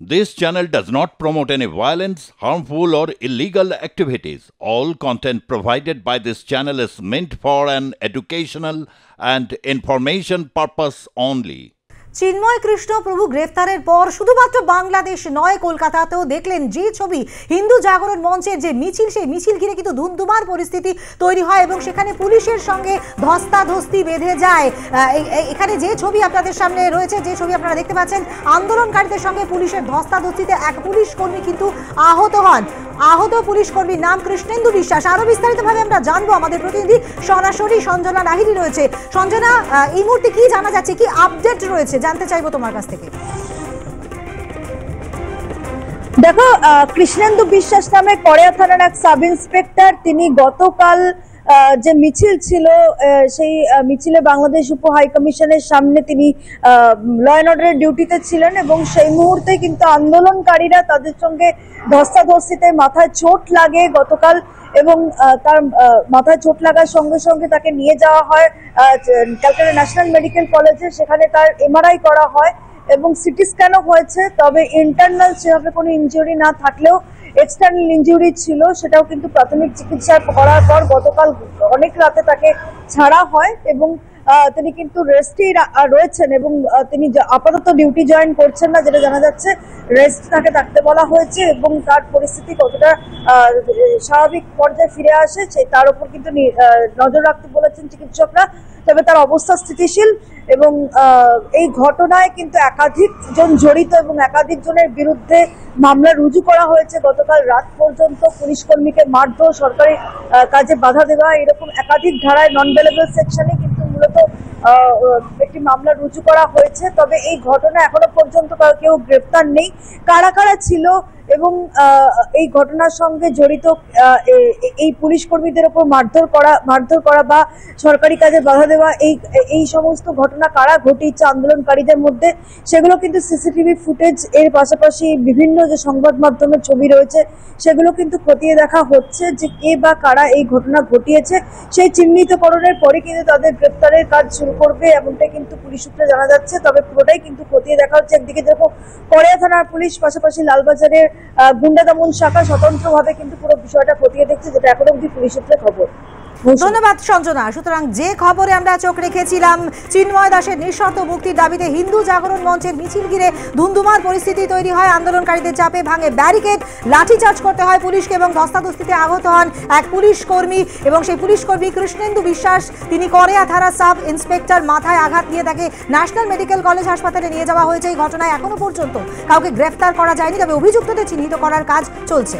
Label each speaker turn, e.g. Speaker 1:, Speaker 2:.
Speaker 1: This channel does not promote any violence, harmful, or illegal activities. All content provided by this channel is meant for an educational and information purpose only.
Speaker 2: Chinmoy Krishna প্রভু গ্রেফতারের পর শুধুমাত্র বাংলাদেশ নয়, কলকাতাতেও দেখলেন যে ছবি হিন্দু জাগরণ মঞ্চের যে মিছিল, সেই মিছিল ঘিরে কিন্তু ধুমধুমার পরিস্থিতি তৈরি হয় এবং সেখানে পুলিশের সঙ্গে ধস্তাধস্তি বেঁধে যায়। এখানে যে ছবি আপনাদের সামনে রয়েছে, যে ছবি আপনারা দেখতে পাচ্ছেন, আন্দোলনকারীদের সঙ্গে পুলিশের ধস্তাধস্তিতে এক পুলিশ কর্মী কিন্তু আহত হন। আহত পুলিশ কর্মীর নাম কৃষ্ণেন্দু বিশ্বাস। আরো বিস্তারিতভাবে আমরা জানবো, আমাদের প্রতিনিধি সরাসরি সঞ্জনা লাহিড়ী রয়েছে। সঞ্জনা, এই মুহূর্তে কি জানা যাচ্ছে, কি আপডেট রয়েছে জানতে চাইবো তোমার কাছ থেকে।
Speaker 3: দেখো, কৃষ্ণেন্দু বিশ্বাস নামে কড়িয়া থানার এক সাব ইন্সপেক্টর, তিনি গতকাল যে মিছিল ছিল সেই মিছিলে বাংলাদেশ উপ হাই কমিশনের সামনে তিনি ল অ্যান্ড অর্ডারের ডিউটিতে ছিলেন এবং সেই মুহূর্তে কিন্তু আন্দোলনকারীরা তাদের সঙ্গে ধস্তাধস্তিতে মাথায় চোট লাগে গতকাল, এবং তার মাথায় চোট লাগার সঙ্গে সঙ্গে তাকে নিয়ে যাওয়া হয় ক্যালকাটা ন্যাশনাল মেডিকেল কলেজে। সেখানে তার এমআরআই করা হয় এবং সিটি স্ক্যানও হয়েছে। তবে ইন্টারনাল সেভাবে কোনো ইনজুরি না থাকলেও এক্সটার্নাল ইনজুরি ছিল, সেটাও কিন্তু প্রাথমিক চিকিৎসা করার পর গতকাল অনেক রাতে তাকে ছাড়া হয় এবং তিনি কিন্তু রেস্টেই রয়েছেন এবং তিনি আপাতত ডিউটি জয়েন করছেন না, যেটা জানা যাচ্ছে। রেস্ট তাকে থাকতে বলা হয়েছে এবং তার পরিস্থিতি কতটা স্বাভাবিক পর্যায়ে ফিরে আসে তার উপর কিন্তু নজর রাখতে বলেছেন চিকিৎসকরা। তবে তার অবস্থা স্থিতিশীল এবং এই ঘটনায় কিন্তু একাধিক জন জড়িত এবং একাধিক জনের বিরুদ্ধে মামলা রুজু করা হয়েছে। গতকাল রাত পর্যন্ত পুলিশ কর্মীকে মারধর, সরকারি কাজে বাধা দেওয়া, এরকম একাধিক ধারায় নন বেলেবল সেকশনে কিন্তু মূলত একটি মামলা রুজু করা হয়েছে। তবে এই ঘটনা এখনো পর্যন্ত কেউ গ্রেফতার নেই। কারা কারা ছিল এবং এই ঘটনার সঙ্গে জড়িত এই পুলিশ কর্মীদের উপর মারধর করা বা সরকারি কাজে বাধা দেওয়া, এই সমস্ত ঘটনা কারা ঘটিয়েছে আন্দোলনকারীদের মধ্যে, সেগুলো কিন্তু সিসিটিভি ফুটেজ এর পাশাপাশি বিভিন্ন যে সংবাদ মাধ্যমের ছবি রয়েছে সেগুলো কিন্তু খতিয়ে দেখা হচ্ছে যে কে বা কারা এই ঘটনা ঘটিয়েছে। সেই চিহ্নিতকরণের পরে কিন্তু তাদের গ্রেফতারের কাজ শুরু করবে এমনটাই কিন্তু পুলিশ সূত্রে জানা যাচ্ছে। তবে পুরোটাই কিন্তু খতিয়ে দেখা হচ্ছে। একদিকে যেরকম কড়িয়া থানার পুলিশ, পাশাপাশি লালবাজারের গুন্ডা দমন শাখা স্বতন্ত্রভাবে কিন্তু পুরো বিষয়টা খতিয়ে দেখছে, যেটা এখন অব্দি পুলিশ সূত্রে খবর।
Speaker 2: ধন্যবাদ সঞ্জনা। সুতরাং যে খবরে আমরা চোখ রেখেছিলাম, চিন্ময় দাসের নিঃশর্ত মুক্তির দাবিতে হিন্দু জাগরণ মঞ্চের মিছিল ঘিরে ধুমধুমার পরিস্থিতি তৈরি হয়। আন্দোলনকারীদের চাপে ভাঙে ব্যারিকেড, লাঠিচার্জ করতে হয় পুলিশকে এবং ধস্তাধস্তিতে আহত হন এক পুলিশ কর্মী এবং সেই পুলিশ কর্মী কৃষ্ণেন্দু বিশ্বাস। তিনি কড়িয়া থানা সাব ইন্সপেক্টর, মাথায় আঘাত নিয়ে তাকে ন্যাশনাল মেডিকেল কলেজ হাসপাতালে নিয়ে যাওয়া হয়েছে। এই ঘটনায় এখনো পর্যন্ত কাউকে গ্রেফতার করা যায়নি, তবে অভিযুক্তদের চিহ্নিত করার কাজ চলছে।